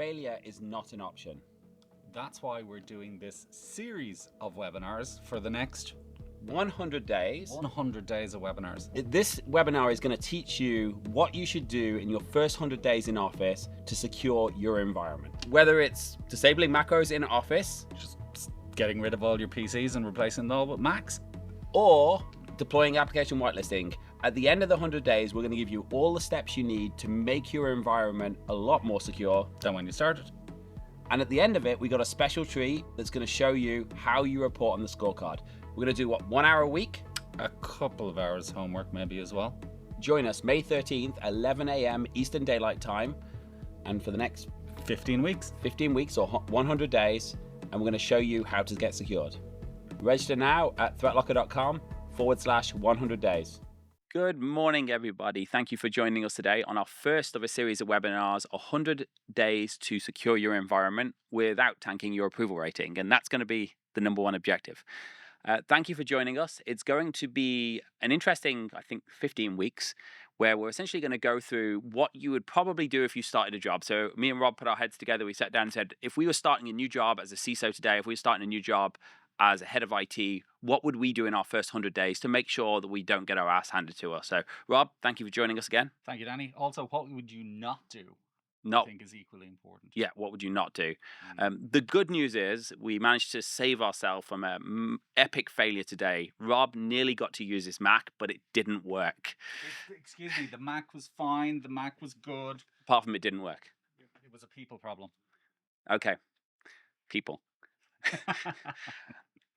failure is not an option. That's why we're doing this series of webinars for the next 100 days. 100 days of webinars. This webinar is going to teach you what you should do in your first 100 days in Office to secure your environment. Whether it's disabling macros in Office, Just getting rid of all your PCs and replacing them all with Macs. or deploying application whitelisting. At the end of the 100 days, we're going to give you all the steps you need to make your environment a lot more secure Than when you started. And at the end of it, we got a special treat that's going to show you how you report on the scorecard. We're going to do what, 1 hour a week? A couple of hours homework maybe as well. Join us May 13th, 11 a.m. Eastern Daylight Time. And for the next 15 weeks. 15 weeks or 100 days, and we're going to show you how to get secured. Register now at ThreatLocker.com/100 days. Good morning, everybody. Thank you for joining us today on our first of a series of webinars, 100 days to secure your environment without tanking your approval rating. And that's going to be the #1 objective. Thank you for joining us. It's going to be an interesting, I think, 15 weeks where we're essentially going to go through what you would probably do if you started a job. So me and Rob put our heads together. We sat down and said, if we were starting a new job as a CISO today, if we were starting a new job as a head of IT, what would we do in our first 100 days to make sure that we don't get our ass handed to us? So Rob, thank you for joining us again. Thank you, Danny. Also, what would you not do? I Not, think is equally important. yeah, what would you not do? The good news is we managed to save ourselves from an epic failure today. Rob nearly got to use his Mac, but it didn't work. Excuse me, the Mac was fine. The Mac was good. Apart from it didn't work. It was a people problem. Okay, people.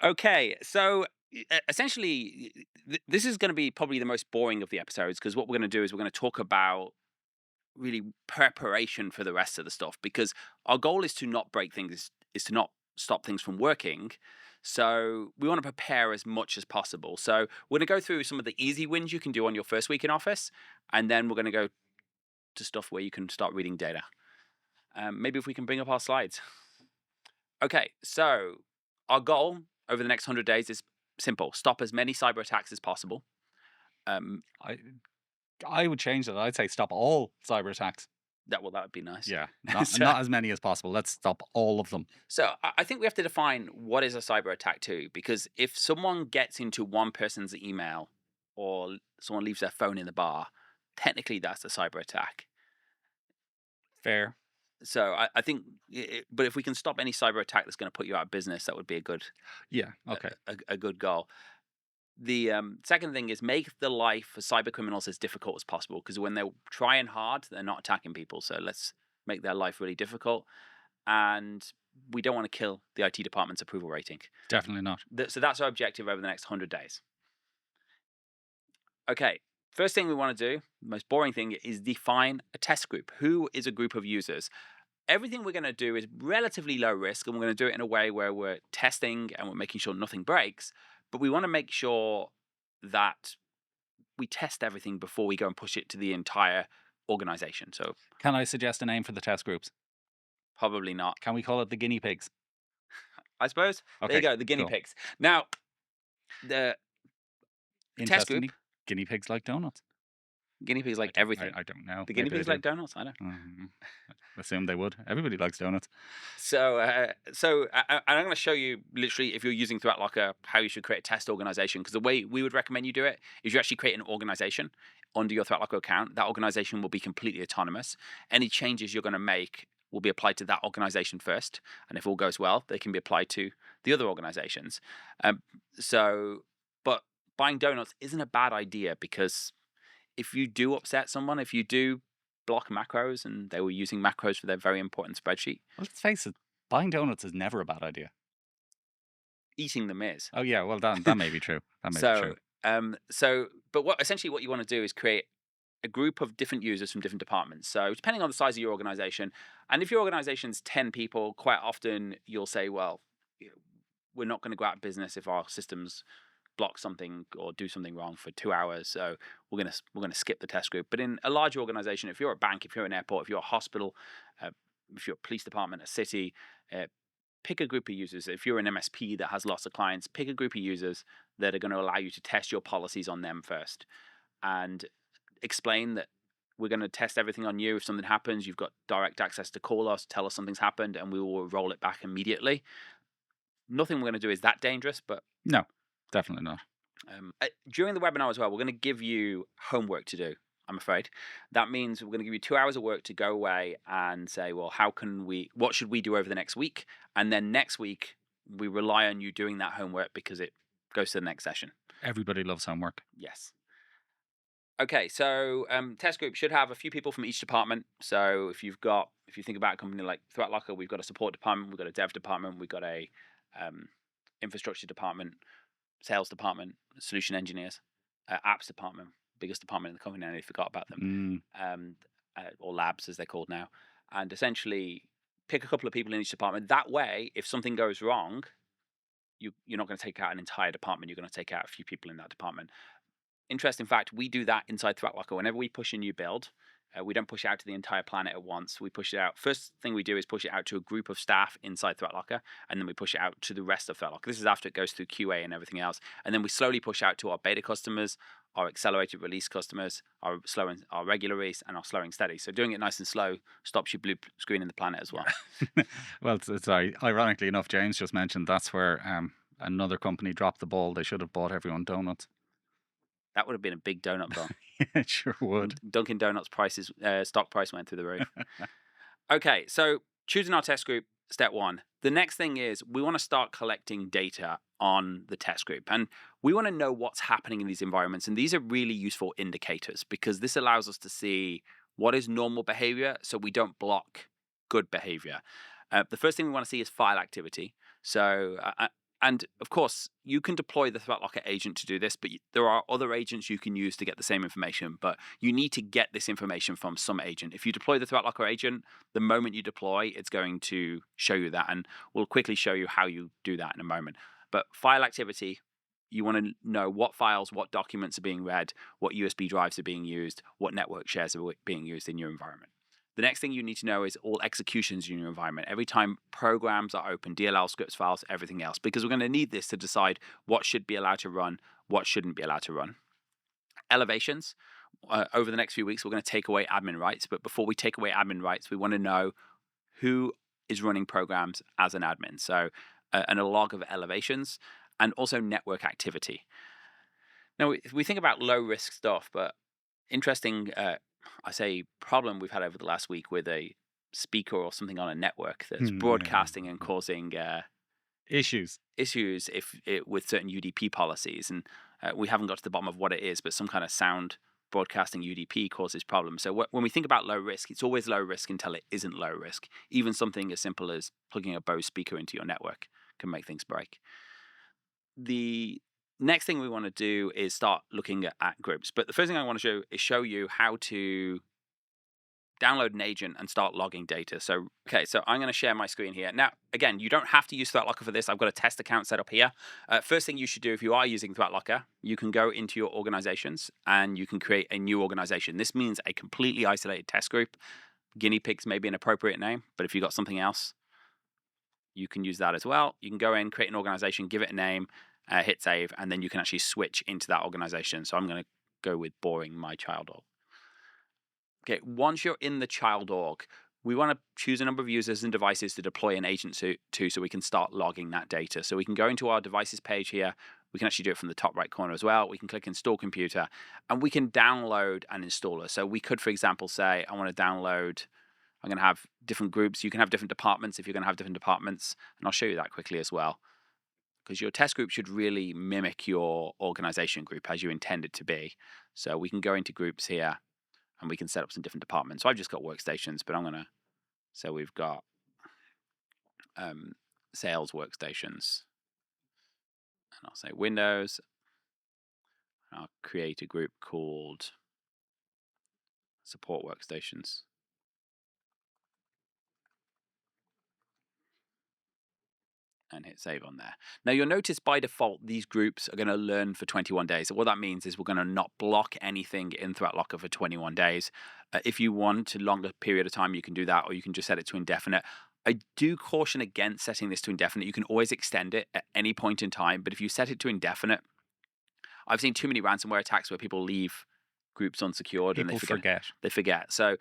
Okay, so essentially, this is going to be probably the most boring of the episodes because what we're going to do is we're going to talk about really preparation for the rest of the stuff, because our goal is to not break things, is to not stop things from working. So we want to prepare as much as possible. So we're going to go through some of the easy wins you can do on your first week in Office, and then we're going to go to stuff where you can start reading data. Maybe if we can bring up our slides. Okay, so our goal over the next 100 days is simple: stop as many cyber attacks as possible. I would change that. I'd say stop all cyber attacks. That would be nice. Yeah, not, So- not as many as possible. Let's stop all of them. So I think we have to define what is a cyber attack too, because if someone gets into one person's email or someone leaves their phone in the bar, technically that's a cyber attack. Fair. So I think, but if we can stop any cyber attack that's going to put you out of business, that would be a good, Yeah. Okay. a good goal. The second thing is make the life for cyber criminals as difficult as possible, because when they're trying hard, they're not attacking people. So let's make their life really difficult. And we don't want to kill the IT department's approval rating. Definitely not. So that's our objective over the next 100 days. Okay, first thing we want to do, the most boring thing, is define a test group. Who is a group of users? Everything we're going to do is relatively low risk, and we're going to do it in a way where we're testing and we're making sure nothing breaks. But we want to make sure that we test everything before we go and push it to the entire organization. So Can I suggest a name for the test groups? probably not. Can we call it the guinea pigs? I suppose. There you Okay, go, the guinea cool. pigs. Now, the test group, Interestingly, guinea pigs like donuts. guinea pigs like everything. I don't know. The guinea Maybe pigs they like donuts? I don't. do. I assume they would. Everybody likes donuts. So I'm going to show you literally, if you're using ThreatLocker, how you should create a test organization. Because the way we would recommend you do it is you actually create an organization under your ThreatLocker account. That organization will be completely autonomous. Any changes you're going to make will be applied to that organization first. And if all goes well, they can be applied to the other organizations. But buying donuts isn't a bad idea, because if you do upset someone, if you do block macros and they were using macros for their very important spreadsheet, Well, let's face it, buying donuts is never a bad idea. eating them is. Oh yeah, well that may be true. That may be true. But essentially what you want to do is create a group of different users from different departments. So depending on the size of your organization, and if your organization's 10 people, quite often you'll say, well, we're not going to go out of business if our systems block something or do something wrong for 2 hours. So we're going to skip the test group. But in a large organization, if you're a bank, if you're an airport, if you're a hospital, if you're a police department, a city, pick a group of users. If you're an MSP that has lots of clients, pick a group of users that are going to allow you to test your policies on them first, and explain that We're going to test everything on you. If something happens, you've got direct access to call us, tell us something's happened, and we will roll it back immediately. Nothing we're going to do is that dangerous, but No, definitely not. during the webinar as well, we're going to give you homework to do, I'm afraid. That means we're going to give you 2 hours of work to go away and say, well, what should we do over the next week? And then next week, we rely on you doing that homework because it goes to the next session. Everybody loves homework. Yes. Okay, so test group should have a few people from each department. So if you think about a company like ThreatLocker, we've got a support department, we've got a dev department, we've got a infrastructure department, sales department, solution engineers, apps department, biggest department in the company. I nearly forgot about them, or labs as they're called now. And essentially, pick a couple of people in each department. That way, if something goes wrong, you're not going to take out an entire department. You're going to take out a few people in that department. Interesting fact, we do that inside ThreatLocker. Whenever we push a new build, we don't push it out to the entire planet at once. We push it out. First thing we do is push it out to a group of staff inside ThreatLocker, and then we push it out to the rest of ThreatLocker. This is after it goes through QA and everything else. And then we slowly push out to our beta customers, our accelerated release customers, our regular release, and our slow and steady. So doing it nice and slow stops your blue screen in the planet as well. Well, sorry. Ironically enough, James just mentioned that's where another company dropped the ball. They should have bought everyone donuts. That would have been a big donut bill. It sure would. Dunkin' Donuts stock price went through the roof. Okay, so choosing our test group, step one. The next thing is we want to start collecting data on the test group. And we want to know what's happening in these environments. And these are really useful indicators because this allows us to see what is normal behavior so we don't block good behavior. The first thing we want to see is file activity. So and of course, you can deploy the ThreatLocker agent to do this, but there are other agents you can use to get the same information. But you need to get this information from some agent. If you deploy the ThreatLocker agent, the moment you deploy, it's going to show you that. And we'll quickly show you how you do that in a moment. But file activity, you want to know what files, what documents are being read, what USB drives are being used, what network shares are being used in your environment. The next thing you need to know is all executions in your environment. Every time programs are open, DLL scripts, files, everything else, because we're going to need this to decide what should be allowed to run, what shouldn't be allowed to run. Elevations. Over the next few weeks, we're going to take away admin rights. But before we take away admin rights, we want to know who is running programs as an admin. So and a log of elevations and also network activity. Now, we think about low risk stuff, but interesting I say problem we've had over the last week with a speaker or something on a network that's broadcasting and causing issues with certain UDP policies. And we haven't got to the bottom of what it is, but some kind of sound broadcasting UDP causes problems. So when we think about low risk, it's always low risk until it isn't low risk. Even something as simple as plugging a Bose speaker into your network can make things break. The next thing we want to do is start looking at groups. But the first thing I want to show you how to download an agent and start logging data. So I'm going to share my screen here. Now, again, you don't have to use ThreatLocker for this. I've got a test account set up here. First thing you should do if you are using ThreatLocker, you can go into your organizations and you can create a new organization. This means a completely isolated test group. Guinea pigs may be an appropriate name, but if you've got something else, you can use that as well. You can go in, create an organization, give it a name, hit save, and then you can actually switch into that organization. So I'm going to go with boring my child org. Okay, once you're in the child org, we want to choose a number of users and devices to deploy an agent to so we can start logging that data. So we can go into our devices page here. We can actually do it from the top right corner as well. We can click install computer and we can download an installer. So we could, for example, say I want to download, I'm going to have different groups. You can have different departments if you're going to have different departments. And I'll show you that quickly as well. Because your test group should really mimic your organization group as you intend it to be. So we can go into groups here and we can set up some different departments. So I've just got workstations, but so we've got sales workstations. And I'll say Windows. And I'll create a group called support workstations. And hit save on there. Now you'll notice by default these groups are going to learn for 21 days. So what that means is we're going to not block anything in ThreatLocker for 21 days. If you want a longer period of time, you can do that, or you can just set it to indefinite. I do caution against setting this to indefinite. You can always extend it at any point in time, but if you set it to indefinite, I've seen too many ransomware attacks where people leave groups unsecured, and People forget. they forget. So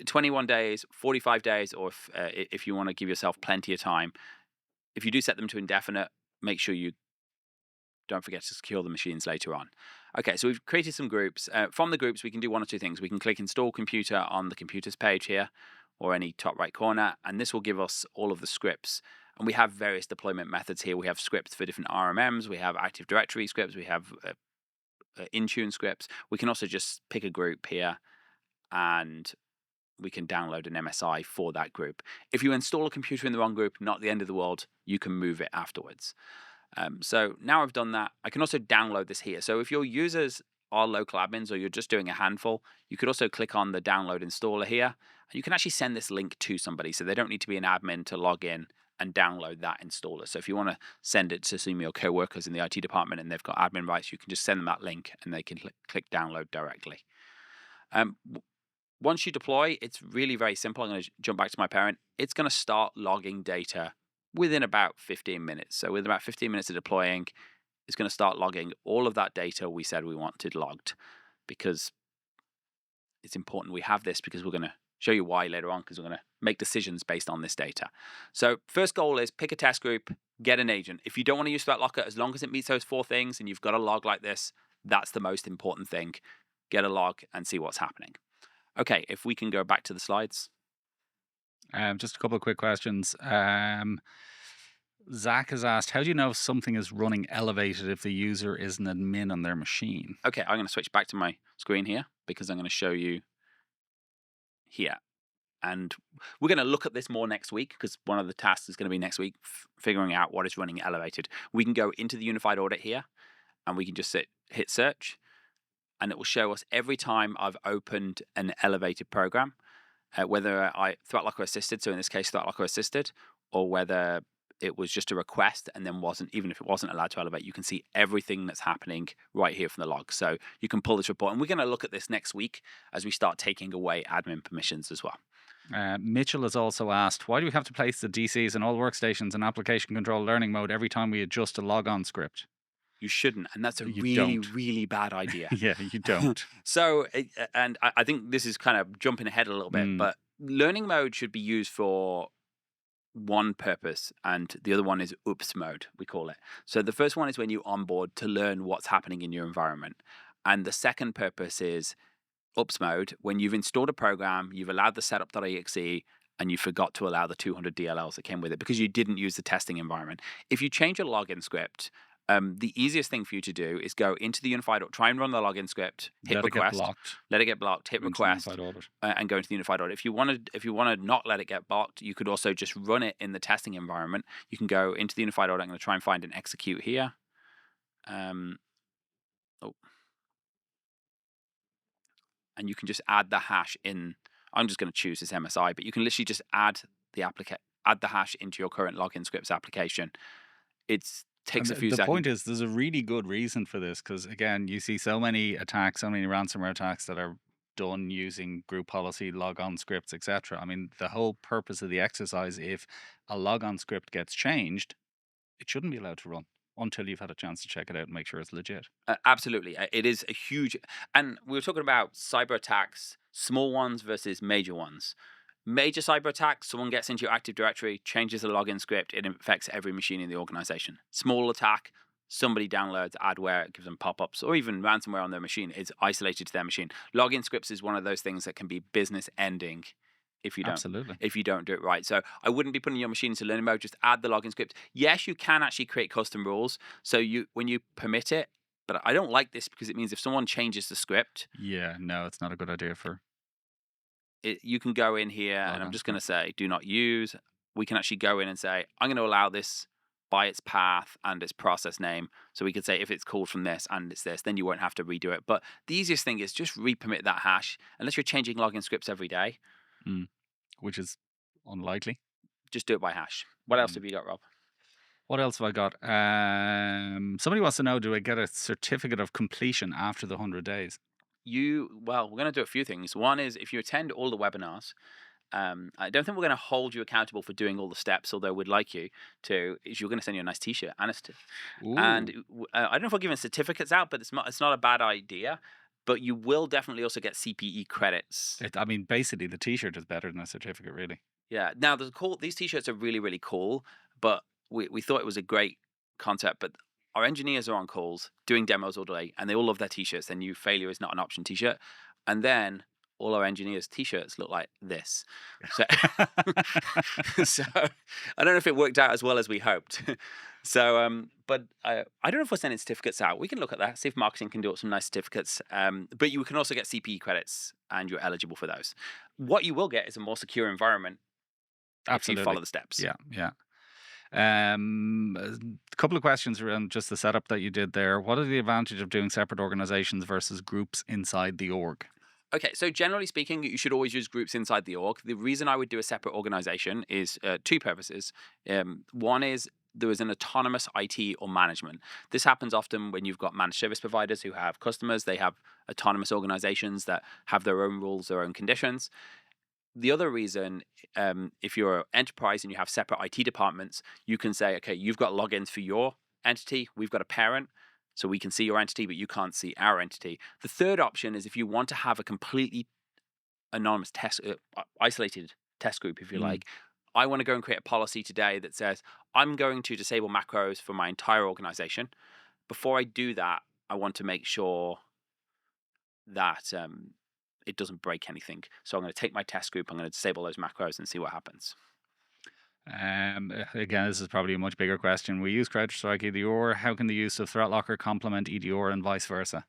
21 days, 45 days, or if you want to give yourself plenty of time, if you do set them to indefinite, make sure you don't forget to secure the machines later on. Okay, so we've created some groups. From the groups, we can do one or two things. We can click Install Computer on the Computers page here, or any top right corner, and this will give us all of the scripts. And we have various deployment methods here. We have scripts for different RMMs. We have Active Directory scripts. We have Intune scripts. We can also just pick a group here, and we can download an MSI for that group. If you install a computer in the wrong group, not the end of the world. You can move it afterwards. So now I've done that, I can also download this here. So if your users are local admins or you're just doing a handful, you could also click on the download installer here. And you can actually send this link to somebody. So they don't need to be an admin to log in and download that installer. So if you want to send it to some of your co-workers in the IT department and they've got admin rights, you can just send them that link and they can click download directly. Once you deploy, it's really very simple. I'm going to jump back to my parent. It's going to start logging data within about 15 minutes. So within about 15 minutes of deploying, it's going to start logging all of that data we said we wanted logged, because it's important we have this, because we're going to show you why later on, because we're going to make decisions based on this data. So first goal is pick a test group, get an agent. If you don't want to use ThreatLocker, as long as it meets those 4 things and you've got a log like this, that's the most important thing. Get a log and see what's happening. Okay, if we can go back to the slides. Just a couple of quick questions. Zach has asked, how do you know if something is running elevated if the user is an admin on their machine? Okay, I'm going to switch back to my screen here, because I'm going to show you here. And we're going to look at this more next week, because one of the tasks is going to be next week, figuring out what is running elevated. We can go into the unified audit here, and we can just hit search, and it will show us every time I've opened an elevated program, whether I ThreatLocker assisted, so in this case ThreatLocker assisted, or whether it was just a request and then wasn't, even if it wasn't allowed to elevate. You can see everything that's happening right here from the log. So you can pull this report, and we're going to look at this next week as we start taking away admin permissions as well. Mitchell has also asked, why do we have to place the DCs in all workstations in application control learning mode every time we adjust a logon script? You shouldn't, and that's a really bad idea. Yeah, you don't. So, and I think this is kind of jumping ahead a little bit, but learning mode should be used for one purpose, and the other one is oops mode, we call it. So the first one is when you onboard to learn what's happening in your environment, and the second purpose is oops mode when you've installed a program, you've allowed the setup.exe, and you forgot to allow the 200 DLLs that came with it because you didn't use the testing environment. If you change a login script, the easiest thing for you to do is go into the unified, try and run the login script, hit request, let it get blocked, hit request, and go into the unified audit. If you want to not let it get blocked, you could also just run it in the testing environment. You can go into the unified audit. I'm going to try and find an execute here. And you can just add the hash in. I'm just going to choose this MSI, but you can literally just add the hash into your current login scripts application. Takes a few seconds. The point is, there's a really good reason for this, because again, you see so many attacks, so many ransomware attacks that are done using group policy, logon scripts, etc. I mean, the whole purpose of the exercise, if a logon script gets changed, it shouldn't be allowed to run until you've had a chance to check it out and make sure it's legit. Absolutely. It is a huge, and we were talking about cyber attacks, small ones versus major ones. Major cyber attacks, someone gets into your Active Directory, changes the login script, it affects every machine in the organization. Small attack, somebody downloads adware, it gives them pop-ups, or even ransomware on their machine. It's isolated to their machine. Login scripts is one of those things that can be business ending if you don't do it right. So I wouldn't be putting your machine into learning mode. Just add the login script. Yes, you can actually create custom rules. So when you permit it, but I don't like this because it means if someone changes the script, yeah, no, it's not a good idea for. You can go in here, and I'm just going to say do not use. We can actually go in and say I'm going to allow this by its path and its process name. So we could say if it's called from this and it's this, then you won't have to redo it. But the easiest thing is just re-permit that hash, unless you're changing login scripts every day. Which is unlikely. Just do it by hash. What else have you got, Rob? What else have I got? Somebody wants to know, do I get a certificate of completion after the 100 days? Well, we're going to do a few things. One is if you attend all the webinars, I don't think we're going to hold you accountable for doing all the steps, although we'd like you to. Is you're going to send you a nice T-shirt and a and I don't know if we're giving certificates out, but it's not a bad idea. but you will definitely also get CPE credits. I mean, basically, the T-shirt is better than a certificate, really. Yeah. Now, these t-shirts are really, really cool, but we thought it was a great concept. But our engineers are on calls doing demos all day, and they all love their t-shirts. Their new failure is not an option t-shirt, and then all our engineers' t-shirts look like this. So, so I don't know if it worked out as well as we hoped. So, but I don't know if we're sending certificates out. We can look at that, see if marketing can do up some nice certificates. But you can also get CPE credits, and you're eligible for those. What you will get is a more secure environment if you Absolutely. follow the steps. Yeah, yeah. A couple of questions around just the setup that you did there. What are the advantage of doing separate organizations versus groups inside the org? Okay, so generally speaking, you should always use groups inside the org. The reason I would do a separate organization is two purposes. One is there is an autonomous IT or management. This happens often when you've got managed service providers who have customers. They have autonomous organizations that have their own rules, their own conditions. The other reason, if you're an enterprise and you have separate IT departments, you can say, okay, you've got logins for your entity, we've got a parent, so we can see your entity, but you can't see our entity. The third option is if you want to have a completely anonymous test, isolated test group, if you Mm. like. I want to go and create a policy today that says I'm going to disable macros for my entire organization. Before I do that, I want to make sure that it doesn't break anything. So I'm going to take my test group, I'm going to disable those macros and see what happens. Again, this is probably a much bigger question. We use CrowdStrike EDR. How can the use of ThreatLocker complement EDR and vice versa?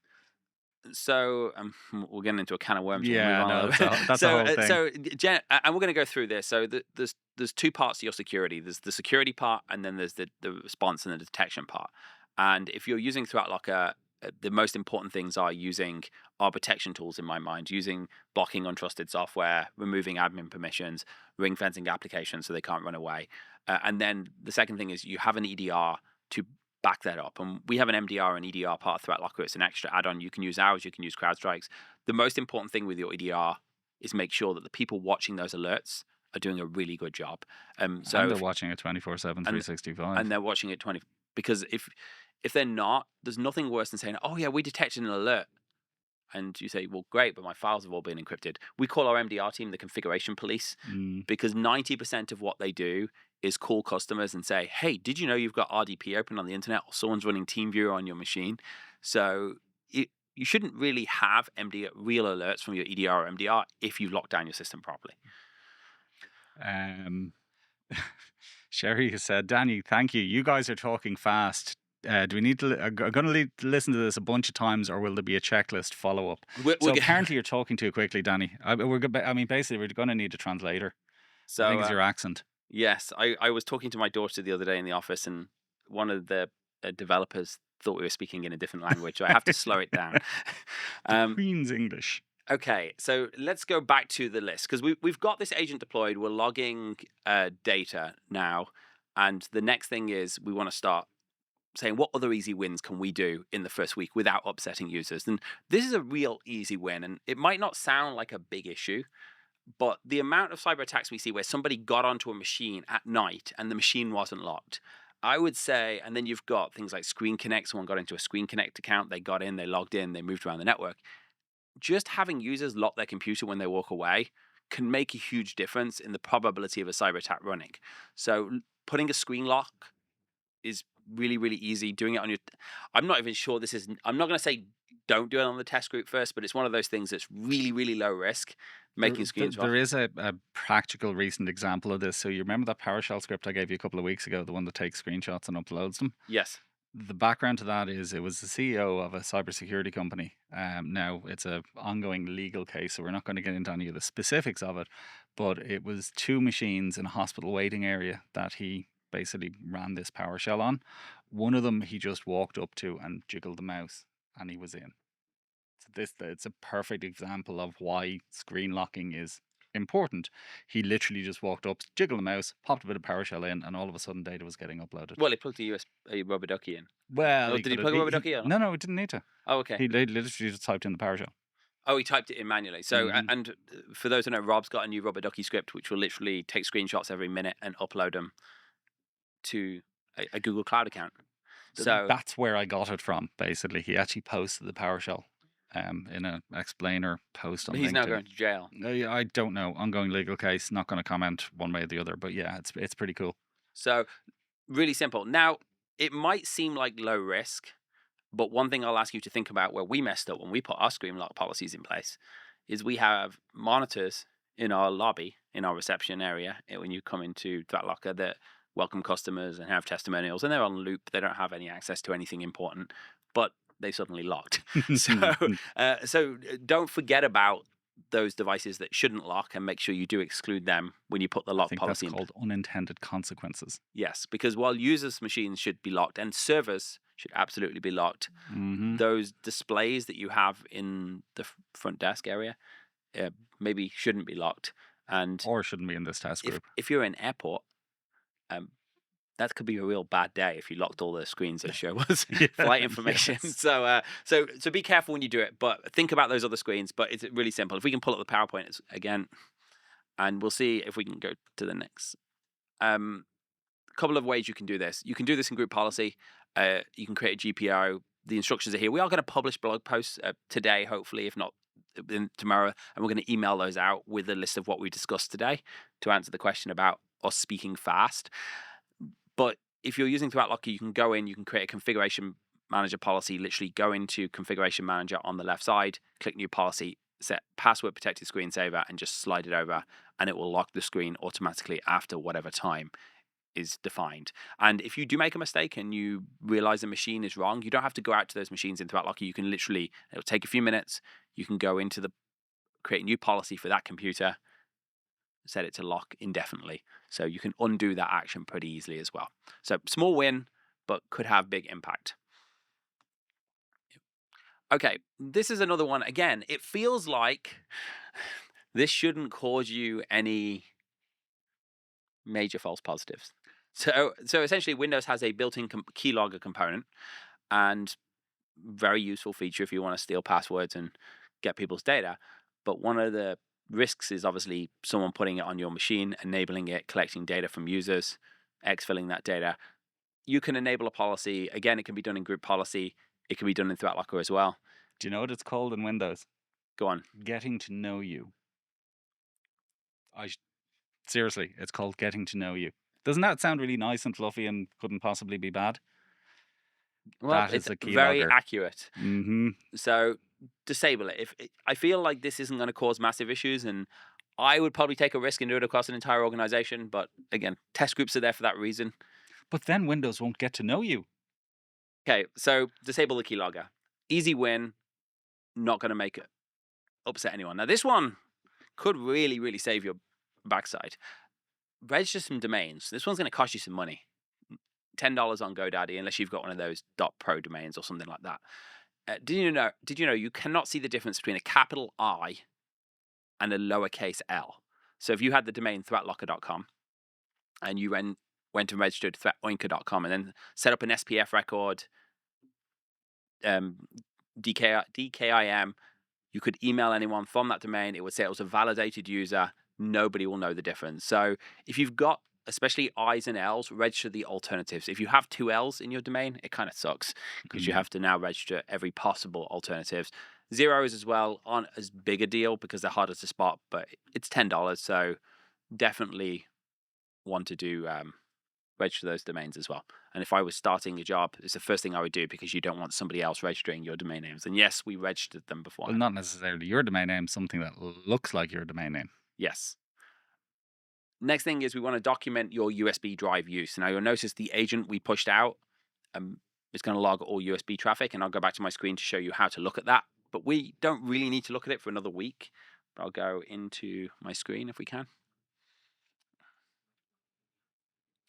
So we're getting into a can of worms. We'll move Yeah, on a no, little bit. that's a whole thing. And we're going to go through this. So there's two parts to your security. There's the security part, and then there's the response and the detection part. And if you're using ThreatLocker, the most important things are using our protection tools, in my mind, using blocking untrusted software, removing admin permissions, ring fencing applications so they can't run away. And then the second thing is you have an EDR to back that up. And we have an MDR and EDR part of ThreatLocker. It's an extra add-on. You can use ours, you can use CrowdStrike's. The most important thing with your EDR is make sure that the people watching those alerts are doing a really good job. And they're watching it 24/7, 365. And they're watching it 20, because if they're not, there's nothing worse than saying, oh yeah, we detected an alert. And you say, well, great, but my files have all been encrypted. We call our MDR team the configuration police, because 90% of what they do is call customers and say, hey, did you know you've got RDP open on the internet, or someone's running TeamViewer on your machine? So you shouldn't really have real alerts from your EDR or MDR if you've locked down your system properly. Sherry has said, Danny, thank you. You guys are talking fast. Do we need to? I'm going to listen to this a bunch of times, or will there be a checklist follow up? So apparently, you're talking too quickly, Danny. Basically, we're going to need a translator. So I think it's your accent. Yes, I was talking to my daughter the other day in the office, and one of the developers thought we were speaking in a different language, so I have to slow it down. Queen's English. Okay, so let's go back to the list, because we've got this agent deployed. We're logging data now, and the next thing is we want to start saying what other easy wins can we do in the first week without upsetting users. And this is a real easy win, and it might not sound like a big issue, but the amount of cyber attacks we see where somebody got onto a machine at night and the machine wasn't locked, I would say, and then you've got things like Screen Connect. Someone got into a Screen Connect account, they got in, they logged in, they moved around the network. Just having users lock their computer when they walk away can make a huge difference in the probability of a cyber attack running. So putting a screen lock is really, really easy. Doing it on your, I'm not even sure this is, I'm not going to say don't do it on the test group first, but it's one of those things that's really, really low risk. Making screens. There is a practical recent example of this. So you remember that PowerShell script I gave you a couple of weeks ago, the one that takes screenshots and uploads them? Yes. The background to that is it was the CEO of a cybersecurity company. Now it's an ongoing legal case, so we're not going to get into any of the specifics of it. But it was two machines in a hospital waiting area that he basically ran this PowerShell on. One of them he just walked up to and jiggled the mouse, and he was in. So it's a perfect example of why screen locking is important. He literally just walked up, jiggled the mouse, popped a bit of PowerShell in, and all of a sudden data was getting uploaded. Well, he plugged a rubber ducky in. Well, did he plug a rubber ducky in? No, it didn't need to. Oh, okay. He literally just typed in the PowerShell. Oh, he typed it in manually. So, and for those who know, Rob's got a new rubber ducky script, which will literally take screenshots every minute and upload them to a Google Cloud account. So that's where I got it from. Basically, he actually posted the PowerShell in an explainer post on He's now LinkedIn. going to jail. Yeah, I don't know. Ongoing legal case. Not going to comment one way or the other. But yeah, it's pretty cool. So really simple. Now, it might seem like low risk, but one thing I'll ask you to think about where we messed up when we put our screen lock policies in place is we have monitors in our lobby, in our reception area, when you come into ThreatLocker that welcome customers and have testimonials, and they're on loop. They don't have any access to anything important, but they suddenly locked. So don't forget about those devices that shouldn't lock, and make sure you do exclude them when you put the I lock think that's policy in. called unintended consequences. Yes, because while users' machines should be locked and servers should absolutely be locked, Hmm. those displays that you have in the front desk area maybe shouldn't be locked. And Or shouldn't be in this test group. if you're in airport, um, that could be a real bad day if you locked all the screens that show us Yeah, flight information. yes. So be careful when you do it, but think about those other screens. But it's really simple. If we can pull up the PowerPoint again, and we'll see if we can go to the next. Couple of ways you can do this. You can do this in group policy. You can create a GPO. The instructions are here. We are going to publish blog posts today, hopefully, if not tomorrow, and we're going to email those out with a list of what we discussed today to answer the question about us speaking fast. But if you're using ThreatLocker, you can go in, you can create a configuration manager policy, literally go into configuration manager on the left side, click new policy, set password protected screensaver, and just slide it over, and it will lock the screen automatically after whatever time is defined. And if you do make a mistake and you realize the machine is wrong, you don't have to go out to those machines in ThreatLocker. You can literally, it'll take a few minutes. You can go into create a new policy for that computer, set it to lock indefinitely. So you can undo that action pretty easily as well. So small win, but could have big impact. Okay, this is another one. Again, it feels like this shouldn't cause you any major false positives. So essentially, Windows has a built-in keylogger component, and very useful feature if you want to steal passwords and get people's data. But one of the risks is obviously someone putting it on your machine, enabling it, collecting data from users, exfilling that data. You can enable a policy. Again, it can be done in group policy. It can be done in ThreatLocker as well. Do you know what it's called in Windows? Go on. Getting to know you. Seriously, it's called getting to know you. Doesn't that sound really nice and fluffy and couldn't possibly be bad? Well, That is it's a very keylogger. accurate. Mm-hmm. So disable it. I feel like this isn't going to cause massive issues, and I would probably take a risk and do it across an entire organization. But again, test groups are there for that reason. But then Windows won't get to know you. Okay, so disable the keylogger. Easy win. Not going to make it upset anyone. Now, this one could really, really save your backside. Register some domains. This one's going to cost you some money. $10 on GoDaddy, unless you've got one of those .pro domains or something like that. Did you know you cannot see the difference between a capital I and a lowercase l? So if you had the domain threatlocker.com and you went and registered threatoinker.com and then set up an SPF record, DKIM, you could email anyone from that domain. It would say it was a validated user. Nobody will know the difference. So if you've got especially I's and L's, register the alternatives. If you have two L's in your domain, it kind of sucks because you have to now register every possible alternatives. Zeros as well aren't as big a deal because they're harder to spot, but it's $10. So definitely want to do register those domains as well. And if I was starting a job, it's the first thing I would do because you don't want somebody else registering your domain names. And yes, we registered them before. Well, not necessarily your domain name, something that looks like your domain name. Yes. Next thing is we want to document your USB drive use. Now you'll notice the agent we pushed out is going to log all USB traffic, and I'll go back to my screen to show you how to look at that. But we don't really need to look at it for another week. But I'll go into my screen if we can.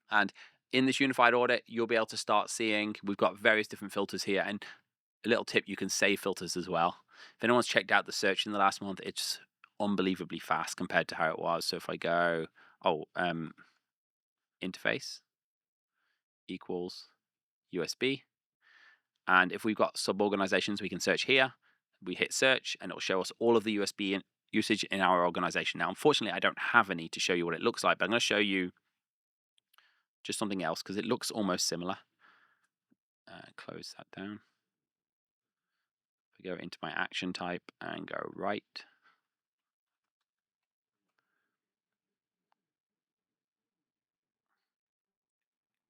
And in this unified audit, you'll be able to start seeing we've got various different filters here. And a little tip, you can save filters as well. If anyone's checked out the search in the last month, it's unbelievably fast compared to how it was. So if I go, interface equals USB. And if we've got sub-organizations, we can search here. We hit search, and it'll show us all of the USB usage in our organization. Now, unfortunately, I don't have any to show you what it looks like, but I'm going to show you just something else because it looks almost similar. Close that down. go into my action type and go right.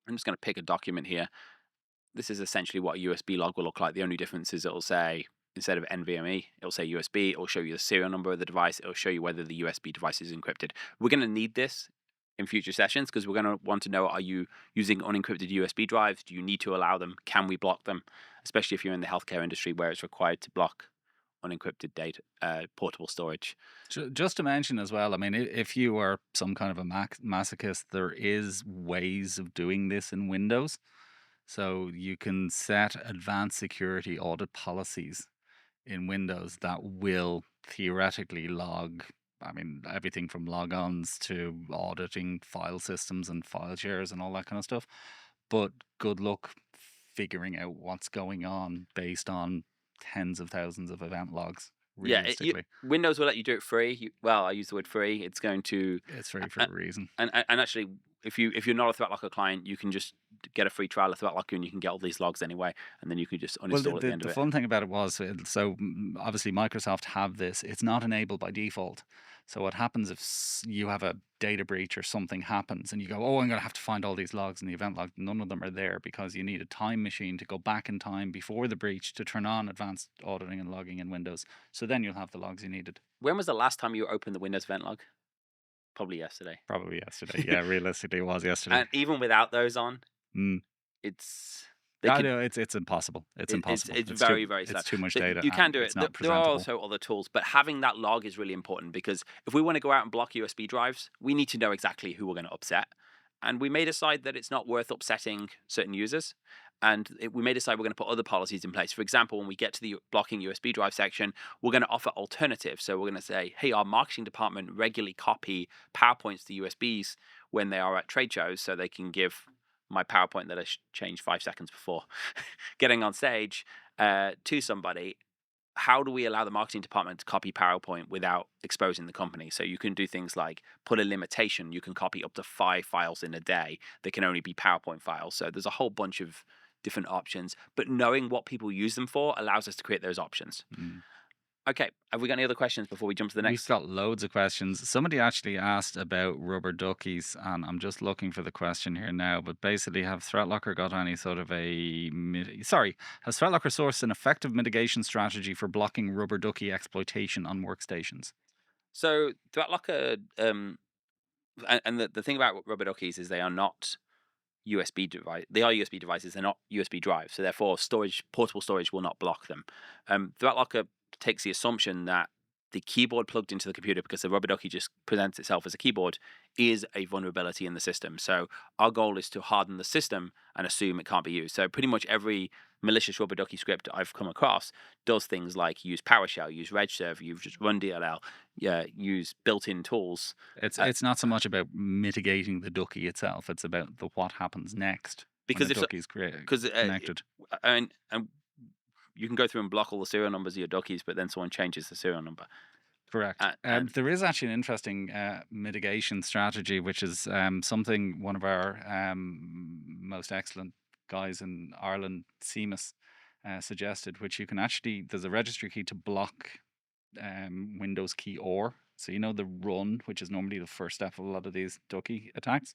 I'm just going to pick a document here. This is essentially what a USB log will look like. The only difference is it'll say, instead of NVMe, it'll say USB. It'll show you the serial number of the device. It'll show you whether the USB device is encrypted. We're going to need this in future sessions because we're going to want to know, are you using unencrypted USB drives? Do you need to allow them? Can we block them? Especially if you're in the healthcare industry where it's required to block unencrypted data, portable storage. Just to mention as well, I mean, if you are some kind of a masochist, there is ways of doing this in Windows. So you can set advanced security audit policies in Windows that will theoretically log, I mean, everything from logons to auditing file systems and file shares and all that kind of stuff. But good luck figuring out what's going on based on tens of thousands of event logs, Yeah, realistically. Windows will let you do it free. Well, I use the word free. It's going to, It's free for a reason. and actually, if you're not a ThreatLocker client, you can just get a free trial of ThreatLocker and you can get all these logs anyway, and then you can just Well, uninstall at the end the of it. fun thing about it was, so obviously Microsoft have this. It's not enabled by default. So what happens if you have a data breach or something happens and you go, oh, I'm going to have to find all these logs in the event log. None of them are there because you need a time machine to go back in time before the breach to turn on advanced auditing and logging in Windows. So then you'll have the logs you needed. When was the last time you opened the Windows event log? Probably yesterday. Probably yesterday. Yeah, realistically, it was yesterday. And even without those on, it's no, it's impossible. It's impossible. It's very, very slow. It's too much So data. you can do it. It's not There are presentable. also other tools, but having that log is really important because if we want to go out and block USB drives, we need to know exactly who we're going to upset. And we may decide that it's not worth upsetting certain users. And we may decide we're going to put other policies in place. For example, when we get to the blocking USB drive section, we're going to offer alternatives. So we're going to say, hey, our marketing department regularly copy PowerPoints to USBs when they are at trade shows so they can give my PowerPoint that I changed 5 seconds before getting on stage to somebody. How do we allow the marketing department to copy PowerPoint without exposing the company? So you can do things like put a limitation. You can copy up to 5 files in a day that can only be PowerPoint files. So there's a whole bunch of different options, but knowing what people use them for allows us to create those options. Okay, have we got any other questions before we jump to the next? We've got loads of questions. Somebody actually asked about rubber duckies, and I'm just looking for the question here now. But basically, have ThreatLocker got any sort of has ThreatLocker sourced an effective mitigation strategy for blocking rubber ducky exploitation on workstations? So ThreatLocker, and the thing about rubber duckies is they are not USB device. They are USB devices. They're not USB drives. So therefore, portable storage will not block them. ThreatLocker takes the assumption that the keyboard plugged into the computer, because the rubber ducky just presents itself as a keyboard, is a vulnerability in the system. So our goal is to harden the system and assume it can't be used. So pretty much every malicious rubber ducky script I've come across does things like use PowerShell, use regserve, use just run DLL, use built-in tools. It's not so much about mitigating the ducky itself. It's about what happens next because when the ducky's connected. And you can go through and block all the serial numbers of your duckies, but then someone changes the serial number. Correct. There is actually an interesting mitigation strategy, which is something one of our most excellent guys in Ireland, Seamus, suggested, which you can actually, there's a registry key to block Windows key or. So you know the run, which is normally the first step of a lot of these ducky attacks.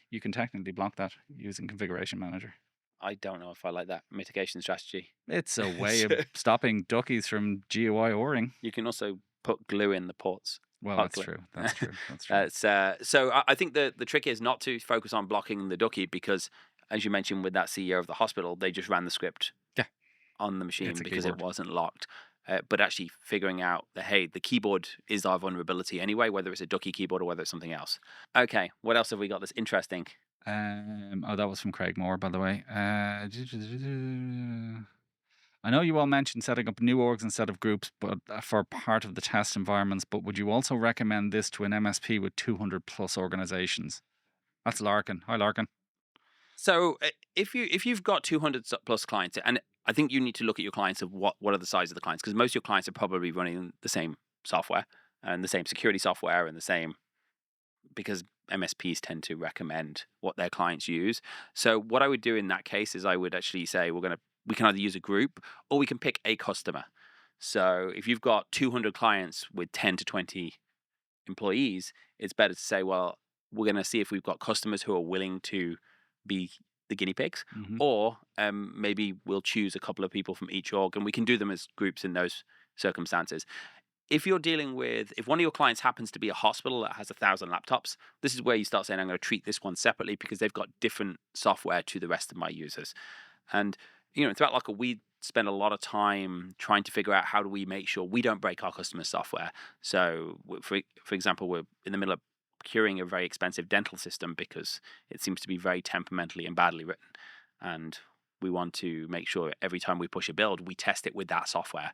You can technically block that using Configuration Manager. I don't know if I like that mitigation strategy. It's a way of stopping duckies from GUI ORing. You can also put glue in the ports. Well, that's true. That's true. That's true. So I think the trick is not to focus on blocking the ducky because, as you mentioned with that CEO of the hospital, they just ran the script on the machine because it wasn't locked. But actually figuring out that, hey, the keyboard is our vulnerability anyway, whether it's a ducky keyboard or whether it's something else. Okay, what else have we got that's interesting? That was from Craig Moore, by the way. I know you all mentioned setting up new orgs instead of groups, but for part of the test environments. But would you also recommend this to an MSP with 200 plus organizations? That's Larkin. Hi, Larkin. So if you've got 200 plus clients, and I think you need to look at your clients of what are the size of the clients, because most of your clients are probably running the same software and the same security software and the same, because MSPs tend to recommend what their clients use. So what I would do in that case is I would actually say we can either use a group or we can pick a customer. So if you've got 200 clients with 10 to 20 employees, it's better to say, well, we're going to see if we've got customers who are willing to be the guinea pigs, Hmm. or maybe we'll choose a couple of people from each org, and we can do them as groups in those circumstances. If you're dealing with, if one of your clients happens to be a hospital that has 1,000 laptops, this is where you start saying, I'm going to treat this one separately because they've got different software to the rest of my users. And, in ThreatLocker, we spend a lot of time trying to figure out how do we make sure we don't break our customers' software. So, for example, we're in the middle of procuring a very expensive dental system because it seems to be very temperamentally and badly written. And we want to make sure every time we push a build, we test it with that software.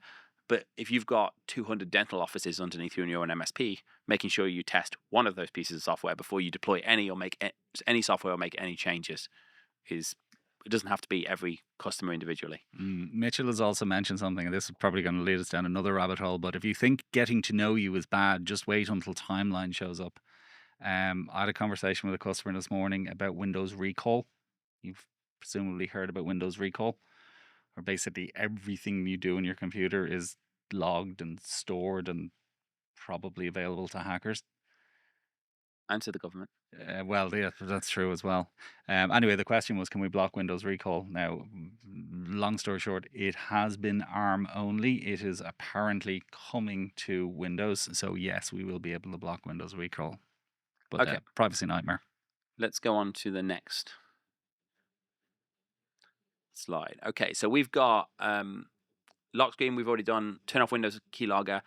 But if you've got 200 dental offices underneath you and you're an MSP, making sure you test one of those pieces of software before you deploy any or make any software or make any changes it doesn't have to be every customer individually. Mitchell has also mentioned something, and this is probably going to lead us down another rabbit hole. But if you think getting to know you is bad, just wait until timeline shows up. I had a conversation with a customer this morning about Windows Recall. You've presumably heard about Windows Recall, where basically everything you do on your computer is logged and stored and probably available to hackers. And to the government. Well, yeah, that's true as well. Anyway, the question was, can we block Windows Recall? Now, long story short, it has been ARM only. It is apparently coming to Windows. So, yes, we will be able to block Windows Recall. But Okay, privacy nightmare. let's go on to the next slide. Okay, so we've got lock screen, we've already done. Turn off Windows keylogger,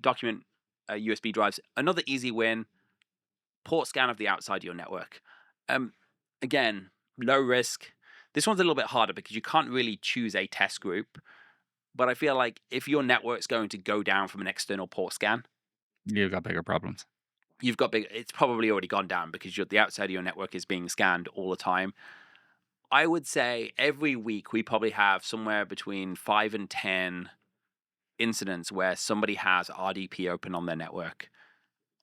document USB drives. Another easy win. Port scan of the outside of your network. Again, low risk. This one's a little bit harder because you can't really choose a test group. But I feel like if your network's going to go down from an external port scan, You've got bigger problems. you've got big. It's probably already gone down because the outside of your network is being scanned all the time. I would say every week we probably have somewhere between 5 and 10 incidents where somebody has RDP open on their network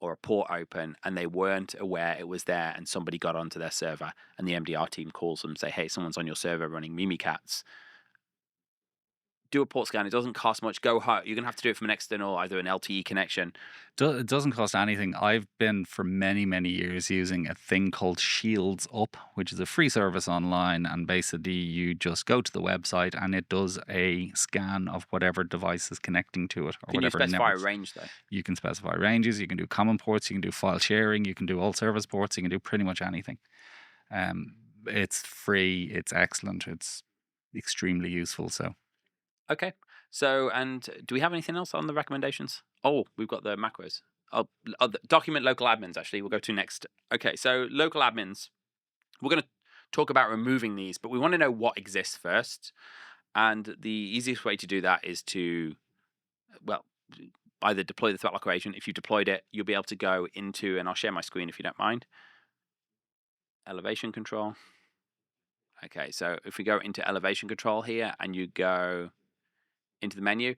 or a port open and they weren't aware it was there, and somebody got onto their server and the MDR team calls them and say, hey, someone's on your server running Mimikatz. Do a port scan. It doesn't cost much. Go hard. You're going to have to do it from an external, either an LTE connection. It doesn't cost anything. I've been for many, many years using a thing called Shields Up, which is a free service online. And basically, you just go to the website and it does a scan of whatever device is connecting to it, or Can you whatever specify a networks. range though? You can specify ranges. You can do common ports. You can do file sharing. You can do all service ports. You can do pretty much anything. It's free. It's excellent. It's extremely useful. So. Okay. So, and do we have anything else on the recommendations? Oh, we've got the macros. Oh, the document local admins, actually, we'll go to next. Okay, so local admins. We're going to talk about removing these, but we want to know what exists first. And the easiest way to do that is to, well, either deploy the ThreatLocker agent. If you deployed it, you'll be able to go into, and I'll share my screen if you don't mind. Elevation control. Okay, so if we go into elevation control here and you go into the menu,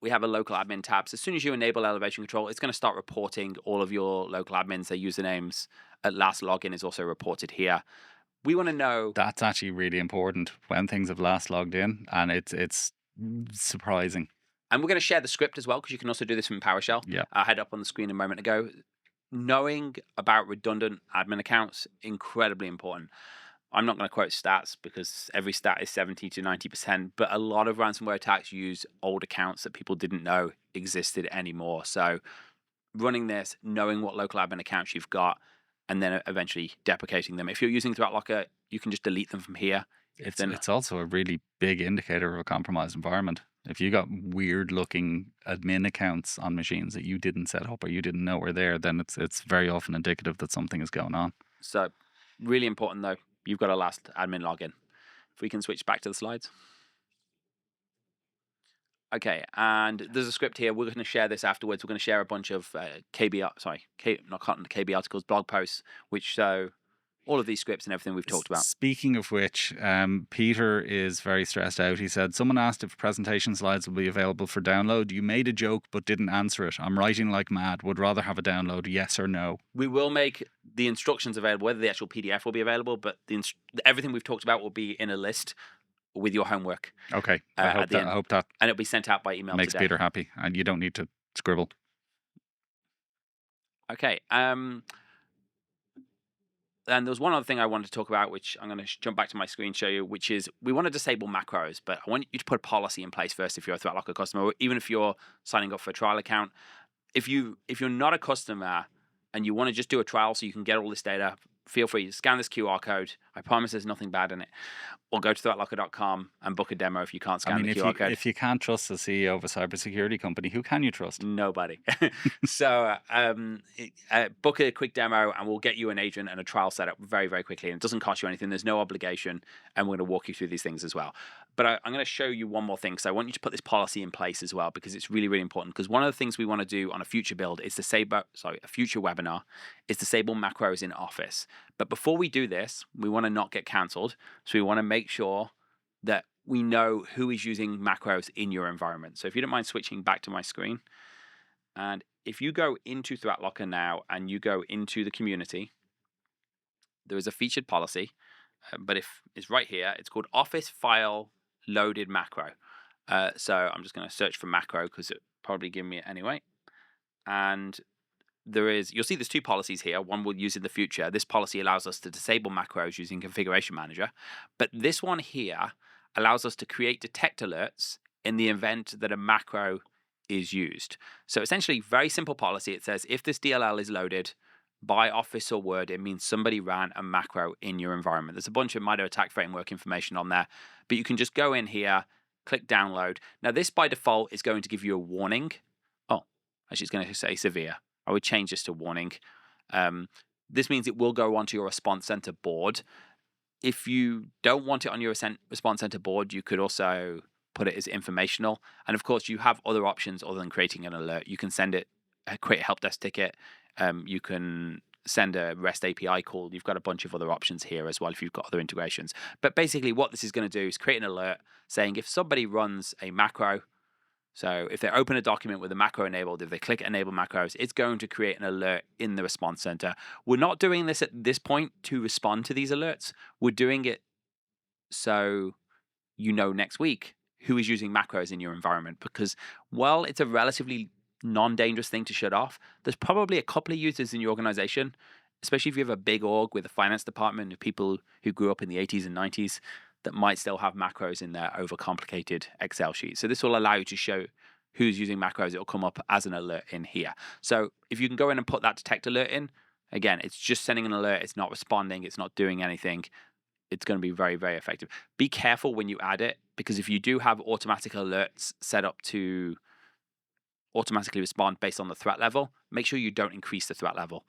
we have a local admin tab. So as soon as you enable elevation control, it's going to start reporting all of your local admins, their usernames. At last login is also reported here. We want to know. That's actually really important when things have last logged in, and it's surprising. And we're going to share the script as well, because you can also do this from PowerShell. Yeah. I had up on the screen a moment ago. Knowing about redundant admin accounts, incredibly important. I'm not going to quote stats because every stat is 70 to 90%, but a lot of ransomware attacks use old accounts that people didn't know existed anymore. So running this, knowing what local admin accounts you've got, and then eventually deprecating them. If you're using ThreatLocker, you can just delete them from here. It's also a really big indicator of a compromised environment. If you got weird looking admin accounts on machines that you didn't set up or you didn't know were there, then it's very often indicative that something is going on. So really important though, you've got a last admin login. If we can switch back to the slides. Okay, and there's a script here. We're going to share this afterwards. We're going to share a bunch of KB articles, blog posts, which show all of these scripts and everything we've talked about. Speaking of which, Peter is very stressed out. He said, someone asked if presentation slides will be available for download. You made a joke but didn't answer it. I'm writing like mad. Would rather have a download, yes or no? We will make the instructions available, whether the actual PDF will be available, but everything we've talked about will be in a list. with your homework Okay. I at hope the that end, and it'll be sent out by email makes today. Peter happy, and you don't need to scribble. Okay. And there was one other thing I wanted to talk about, which I'm going to jump back to my screen, show you, which is we want to disable macros, but I want you to put a policy in place first if you're a ThreatLocker customer, or even if you're signing up for a trial account. If you're not a customer and you want to just do a trial so you can get all this data, feel free to scan this QR code. I promise there's nothing bad in it. Or go to ThreatLocker.com and book a demo if you can't I scan mean, the QR code. if you can't trust the CEO of a cybersecurity company, who can you trust? Nobody. So book a quick demo and we'll get you an agent and a trial set up very, very quickly. And it doesn't cost you anything. There's no obligation. And we're going to walk you through these things as well. But I'm going to show you one more thing. So I want you to put this policy in place as well, because it's really, really important. Because one of the things we want to do on a future build is a future webinar is disable macros in Office. But before we do this, we want to not get canceled. So we want to make sure that we know who is using macros in your environment. So if you don't mind switching back to my screen, and if you go into ThreatLocker now and you go into the community, there is a featured policy, but if it's right here, it's called Office File Loaded Macro. So I'm just going to search for macro because it probably give me it anyway. And you'll see there's two policies here. One we'll use in the future. This policy allows us to disable macros using Configuration Manager, but this one here allows us to create detect alerts in the event that a macro is used. So essentially, very simple policy. It says if this DLL is loaded by Office or Word, it means somebody ran a macro in your environment. There's a bunch of MITRE ATT&CK framework information on there, but you can just go in here, click download. Now this by default is going to give you a warning. Oh, actually it's going to say severe. I would change this to warning. This means it will go onto your response center board. If you don't want it on your response center board, you could also put it as informational. And of course, you have other options other than creating an alert. You can send it, create a help desk ticket. You can send a REST API call. You've got a bunch of other options here as well if you've got other integrations. But basically, what this is going to do is create an alert saying if somebody runs a macro, so if they open a document with a macro enabled, if they click enable macros, it's going to create an alert in the response center. We're not doing this at this point to respond to these alerts. We're doing it so you know next week who is using macros in your environment, because while it's a relatively non-dangerous thing to shut off, there's probably a couple of users in your organization, especially if you have a big org with a finance department of people who grew up in the 80s and 90s, that might still have macros in their overcomplicated Excel sheet. So this will allow you to show who's using macros. It will come up as an alert in here. So if you can go in and put that detect alert in, again, it's just sending an alert. It's not responding. It's not doing anything. It's going to be very, very effective. Be careful when you add it, because if you do have automatic alerts set up to automatically respond based on the threat level, make sure you don't increase the threat level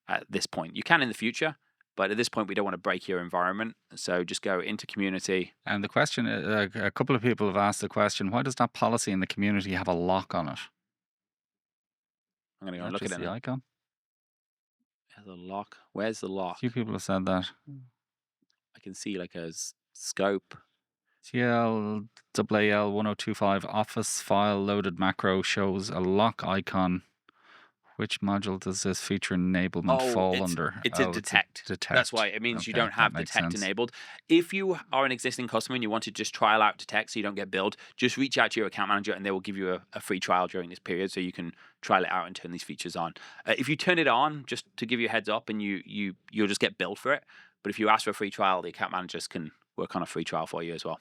at this point. You can in the future, but at this point, we don't want to break your environment. So just go into community. And the question, a couple of people have asked the question, why does that policy in the community have a lock on it? I'm going to go Is and that look at just it the now. icon? The lock. Where's the A lock? few people have said that. I can see like a scope. GLAL 1025 Office file loaded macro shows a lock icon. Which module does this feature enablement fall under? It's a detect. Detect. That's why it means you don't have detect enabled. If you are an existing customer and you want to just trial out detect so you don't get billed, just reach out to your account manager and they will give you a free trial during this period so you can trial it out and turn these features on. If you turn it on, just to give you a heads up, and you'll just get billed for it. But if you ask for a free trial, the account managers can work on a free trial for you as well.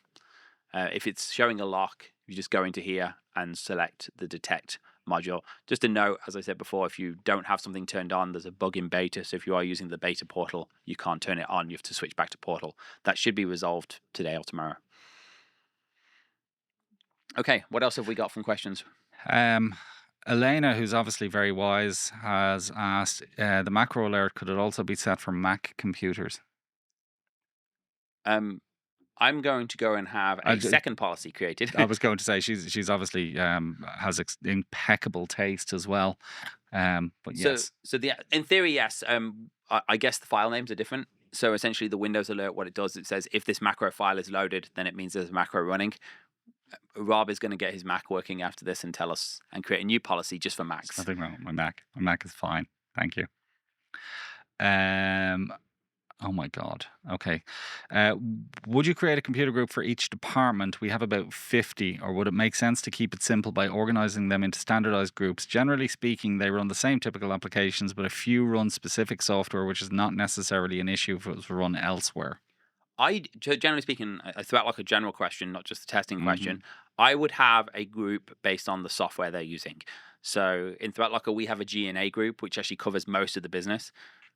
If it's showing a lock, you just go into here and select the detect module. Just a note, as I said before, if you don't have something turned on, there's a bug in beta. So if you are using the beta portal, you can't turn it on. You have to switch back to portal. That should be resolved today or tomorrow. Okay, what else have we got from questions? Elena, who's obviously very wise, has asked, the macro alert, could it also be set for Mac computers? I'm going to go and have a second policy created. I was going to say she's obviously has impeccable taste as well. But yes. So in theory, yes. I guess the file names are different. So essentially, the Windows alert, what it does, it says if this macro file is loaded, then it means there's a macro running. Rob is going to get his Mac working after this and tell us and create a new policy just for Macs. There's nothing wrong with my Mac. My Mac is fine. Thank you. Oh my God. Okay. Uh, would you create a computer group for each department? We have about 50, or would it make sense to keep it simple by organizing them into standardized groups? Generally speaking, they run the same typical applications, but a few run specific software, which is not necessarily an issue if it was run elsewhere. Generally speaking, I throw out like a general question, not just a testing Hmm. question. I would have a group based on the software they're using. So in ThreatLocker, we have a G&A group, which actually covers most of the business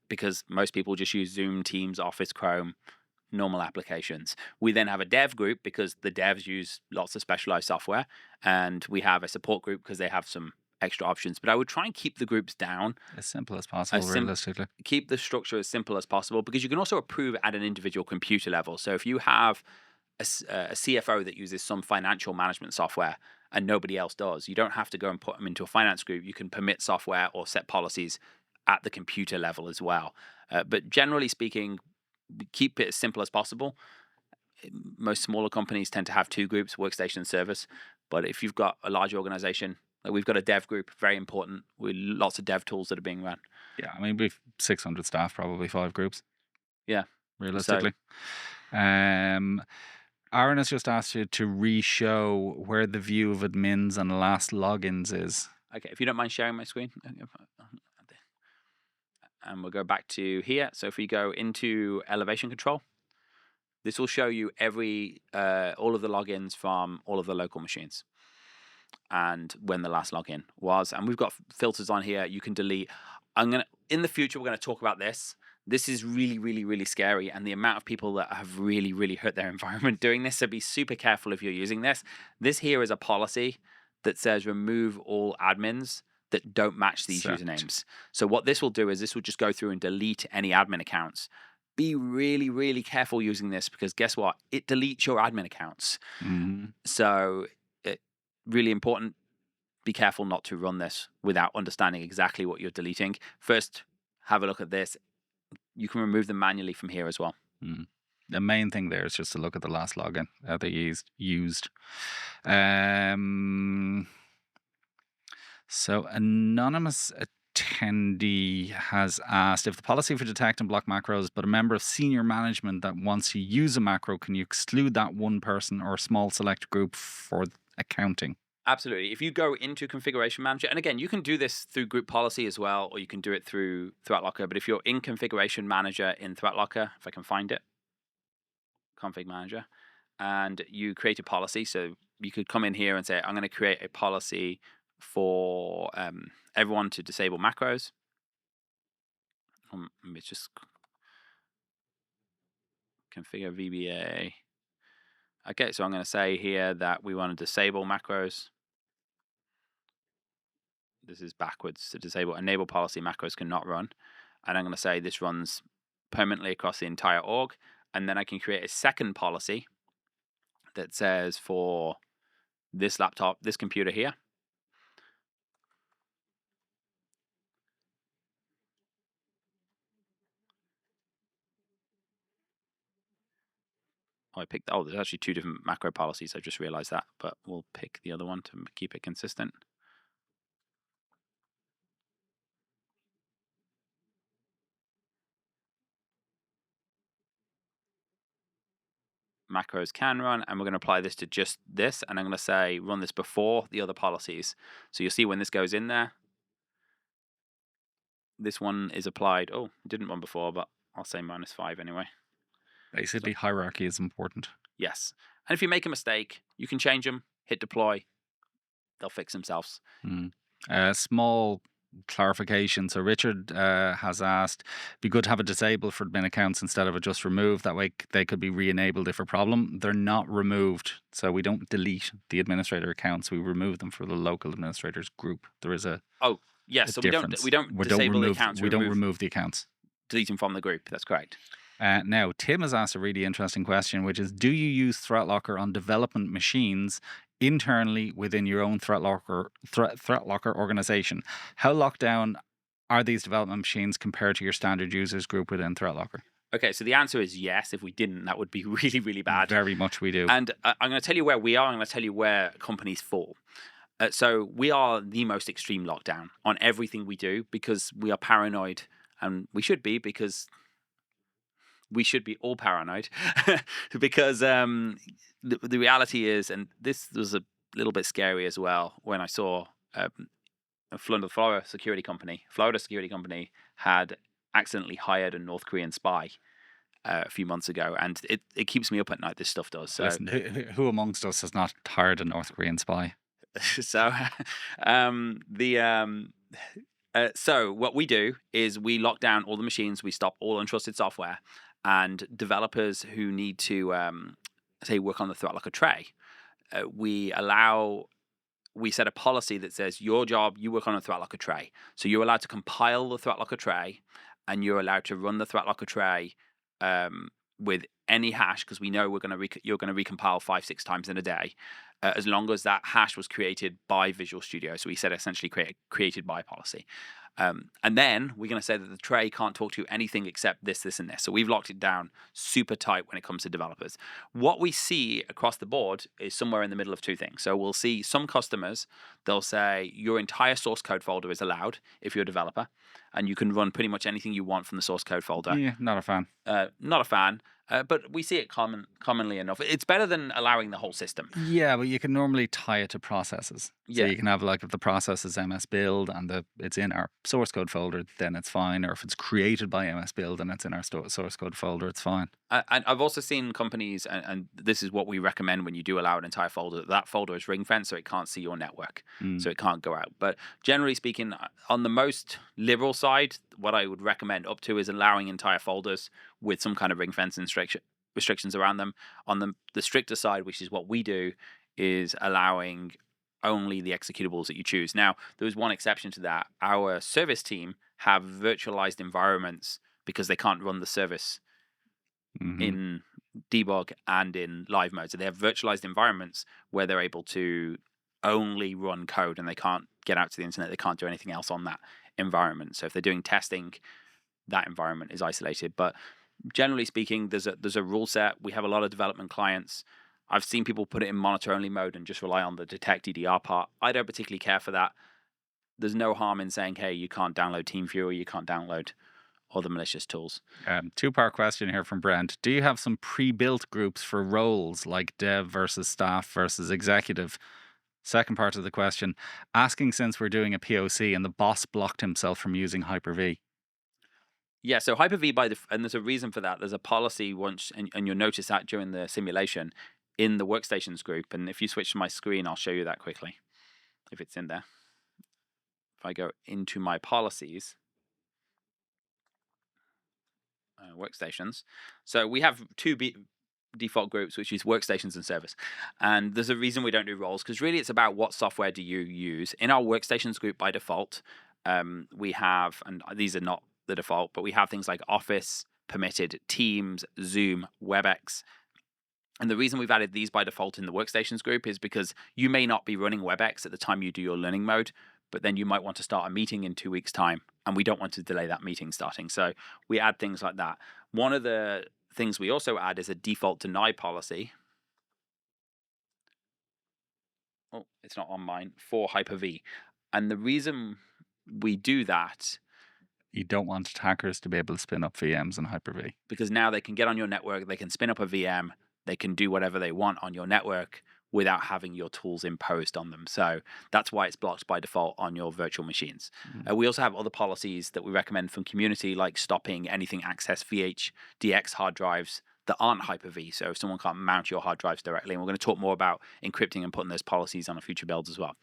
because most people just use Zoom, Teams, Office, Chrome, normal applications. We then have a dev group because the devs use lots of specialized software, and we have a support group because they have some extra options. But I would try and keep the groups down As simple as possible, as sim- realistically. keep the structure as simple as possible because you can also approve at an individual computer level. So if you have a CFO that uses some financial management software and nobody else does, you don't have to go and put them into a finance group. You can permit software or set policies at the computer level as well. But generally speaking, keep it as simple as possible. Most smaller companies tend to have two groups, workstation and service. But if you've got a large organization, like we've got a dev group, very important, with lots of dev tools that are being run. Yeah, I mean, we've 600 staff, probably 5 groups, Yeah. So, realistically. Um, Aaron has just asked you to re-show where the view of admins and last logins is. okay, if you don't mind sharing my screen, and we'll go back to here. So if we go into elevation control, this will show you all of the logins from all of the local machines and when the last login was. And we've got filters on here. You can delete. In the future, we're gonna talk about this. This is really, really, really scary, and the amount of people that have really, really hurt their environment doing this. So be super careful if you're using this. This here is a policy that says remove all admins that don't match these Except, usernames. So what this will do is this will just go through and delete any admin accounts. Be really, really careful using this because guess what? It deletes your admin accounts. mhm. So really important. Be careful not to run this without understanding exactly what you're deleting. First, have a look at this. You can remove them manually from here as well. Mm. The main thing there is just to look at the last login that they used. Um, so anonymous attendee has asked if the policy for detect and block macros, but a member of senior management that wants to use a macro, can you exclude that one person or a small select group for accounting? Absolutely. If you go into Configuration Manager, and again, you can do this through Group Policy as well, or you can do it through ThreatLocker. But if you're in Configuration Manager in ThreatLocker, if I can find it, Config Manager, and you create a policy, so you could come in here and say, I'm going to create a policy for everyone to disable macros. It's just configure VBA. Okay, so I'm going to say here that we want to disable macros. This is backwards to disable enable policy macros cannot run. And I'm going to say this runs permanently across the entire org. And then I can create a second policy that says for this laptop, this computer here, there's actually two different macro policies. I just realized that, but we'll pick the other one to keep it consistent. Macros can run, and we're going to apply this to just this. And I'm going to say run this before the other policies. So you'll see when this goes in there, this one is applied. Oh, it didn't run before, but I'll say -5 anyway. So, Basically, hierarchy is important. yes. And if you make a mistake, you can change them, hit deploy, they'll fix themselves. Mm. Small clarification. So Richard has asked, be good to have a disable for admin accounts instead of a just remove. That way they could be re-enabled if a problem. They're not removed. So we don't delete the administrator accounts. We remove them for the local administrators group. There is a Oh, yes. So difference. we don't disable the accounts. We don't remove the accounts. Delete them from the group. That's correct. Now, Tim has asked a really interesting question, which is, do you use ThreatLocker on development machines internally within your own ThreatLocker organization? How locked down are these development machines compared to your standard users group within ThreatLocker? Okay, so the answer is yes. If we didn't, that would be really, really bad. Very much we do. And I'm going to tell you where we are. I'm going to tell you where companies fall. So we are the most extreme lockdown on everything we do because we are paranoid, and we should be because we should be all paranoid because the reality is, and this was a little bit scary as well when I saw a Florida security company had accidentally hired a North Korean spy a few months ago, and it keeps me up at night. This stuff does. So Listen, who amongst us has not hired a North Korean spy? so the so what we do is we lock down all the machines, we stop all untrusted software, and developers who need to say work on the ThreatLocker tray, we set a policy that says your job, you work on a ThreatLocker tray. So you're allowed to compile the ThreatLocker tray, and you're allowed to run the ThreatLocker tray with any hash, because we know you're going to recompile 5-6 times in a day, as long as that hash was created by Visual Studio. So we said essentially created by policy. And then we're going to say that the tray can't talk to anything except this, this, and this. So we've locked it down super tight when it comes to developers. What we see across the board is somewhere in the middle of two things. So we'll see some customers, they'll say your entire source code folder is allowed if you're a developer, and you can run pretty much anything you want from the source code folder. Yeah, not a fan. Not a fan. But we see it commonly enough. It's better than allowing the whole system. Yeah, but you can normally tie it to processes. So Yeah. you can have, like, if the process is MS Build and it's in our source code folder, then it's fine. Or if it's created by MS Build and it's in our source code folder, it's fine. And I've also seen companies, and this is what we recommend when you do allow an entire folder, that folder is ring fenced so it can't see your network, so it can't go out. But generally speaking, on the most liberal side, what I would recommend up to is allowing entire folders with some kind of ring fence restrictions around them. On the stricter side, which is what we do, is allowing only the executables that you choose. Now, there was one exception to that. Our service team have virtualized environments because they can't run the service in debug and in live mode. So they have virtualized environments where they're able to only run code, and they can't get out to the internet. They can't do anything else on that environment. So if they're doing testing, that environment is isolated. But generally speaking, there's a rule set. We have a lot of development clients. I've seen people put it in monitor only mode and just rely on the detect EDR part. I don't particularly care for that. There's no harm in saying, hey, you can't download TeamViewer, you can't download other malicious tools. Two-part question here from Brent. Do you have some pre-built groups for roles like dev versus staff versus executive? Second part of the question, asking since we're doing a POC and the boss blocked himself from using Hyper-V. Yeah, so Hyper-V and there's a reason for that. There's a policy once, and you'll notice that during the simulation in the workstations group. And if you switch to my screen, I'll show you that quickly, if it's in there. If I go into my policies, workstations. So we have two default groups, which is workstations and service. And there's a reason we don't do roles, because really it's about what software do you use. In our workstations group by default, we have, and these are not the default, but we have things like Office, Permitted, Teams, Zoom, WebEx. And the reason we've added these by default in the workstations group is because you may not be running WebEx at the time you do your learning mode, but then you might want to start a meeting in 2 weeks' time, and we don't want to delay that meeting starting. So we add things like that. One of the things we also add is a default deny policy. Oh, it's not on mine, for Hyper-V. And the reason we do that, you don't want attackers to be able to spin up VMs in Hyper-V. Because now they can get on your network, they can spin up a VM, they can do whatever they want on your network without having your tools imposed on them. So that's why it's blocked by default on your virtual machines. We also have other policies that we recommend from community, like stopping anything access VHDX hard drives that aren't Hyper-V. So if someone can't mount your hard drives directly, and we're going to talk more about encrypting and putting those policies on a future builds as well.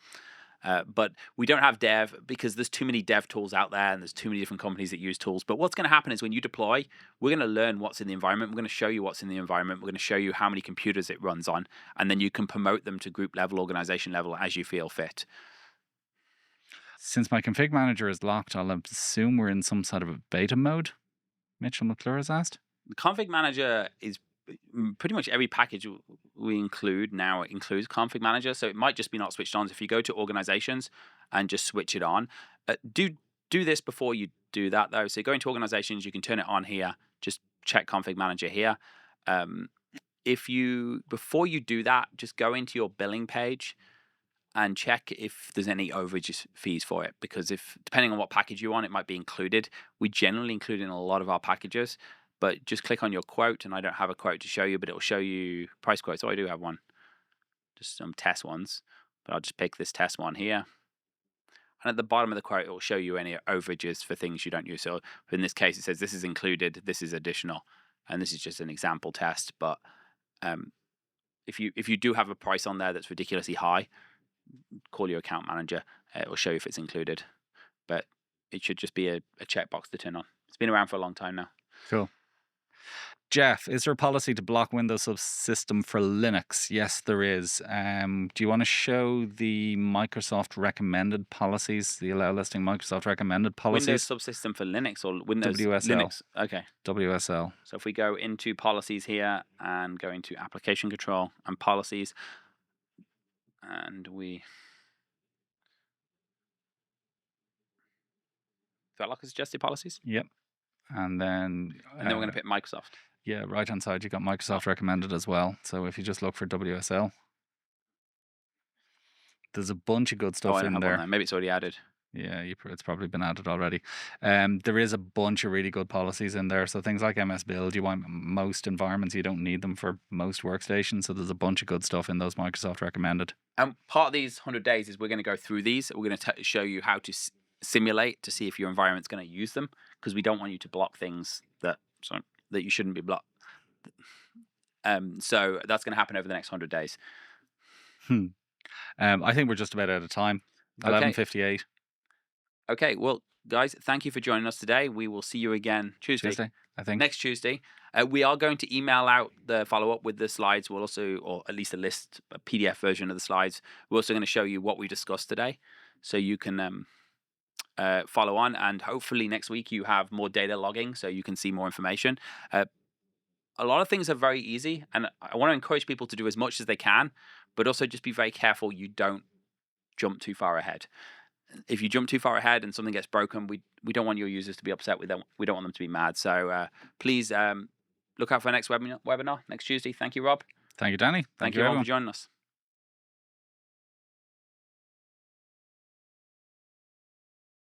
But we don't have dev because there's too many dev tools out there, and there's too many different companies that use tools. But what's going to happen is when you deploy, we're going to learn what's in the environment. We're going to show you what's in the environment. We're going to show you how many computers it runs on, and then you can promote them to group level, organization level as you feel fit. Since my config manager is locked, I'll assume we're in some sort of a beta mode, Mitchell McClure has asked. The config manager is pretty much every package we include now includes config manager, so it might just be not switched on. So if you go to organizations and just switch it on, do this before you do that though. So go into organizations, you can turn it on here, just check config manager here. Before you do that, just go into your billing page and check if there's any overage fees for it, because depending on what package you want, it might be included. We generally include in a lot of our packages. but just click on your quote, and I don't have a quote to show you, but it will show you price quotes. Oh, I do have one, just some test ones, but I'll just pick this test one here. And at the bottom of the quote, it will show you any overages for things you don't use. So in this case, it says this is included, this is additional, and this is just an example test. But if you do have a price on there that's ridiculously high, call your account manager. It will show you if it's included. But it should just be a checkbox to turn on. It's been around for a long time now. Cool. Jeff, is there a policy to block Windows subsystem for Linux? Yes, there is. Do you want to show the Microsoft recommended policies, the Allowlisting Microsoft recommended policies? Windows subsystem for Linux or Windows WSL. Linux? Okay. WSL. So if we go into policies here and go into application control and policies, and we ThreatLocker suggested policies, Yep. And then we're going to pick Microsoft. Yeah, right hand side you got Microsoft recommended as well. So if you just look for WSL, there's a bunch of good stuff in there. Maybe it's already added. Yeah, it's probably been added already. There is a bunch of really good policies in there. So things like MS Build, you want most environments, you don't need them for most workstations. So there's a bunch of good stuff in those Microsoft recommended. And part of these 100 days is we're going to go through these. We're going to show you how to simulate to see if your environment's going to use them, because we don't want you to block things that you shouldn't be blocked. So that's going to happen over the next 100 days. I think we're just about out of time. 11:58. Okay, well, guys, thank you for joining us today. We will see you again Tuesday, I think. Next Tuesday. We are going to email out the follow-up with the slides. We'll also, or at least a PDF version of the slides. We're also going to show you what we discussed today, so you can follow on. And hopefully next week you have more data logging, so you can see more information. A lot of things are very easy, and I want to encourage people to do as much as they can, but also just be very careful you don't jump too far ahead. If you jump too far ahead and something gets broken, we don't want your users to be upset with them. We don't want them to be mad. So please look out for our next webinar next Tuesday. Thank you, Rob. Thank you, Danny. Thank you all for joining us.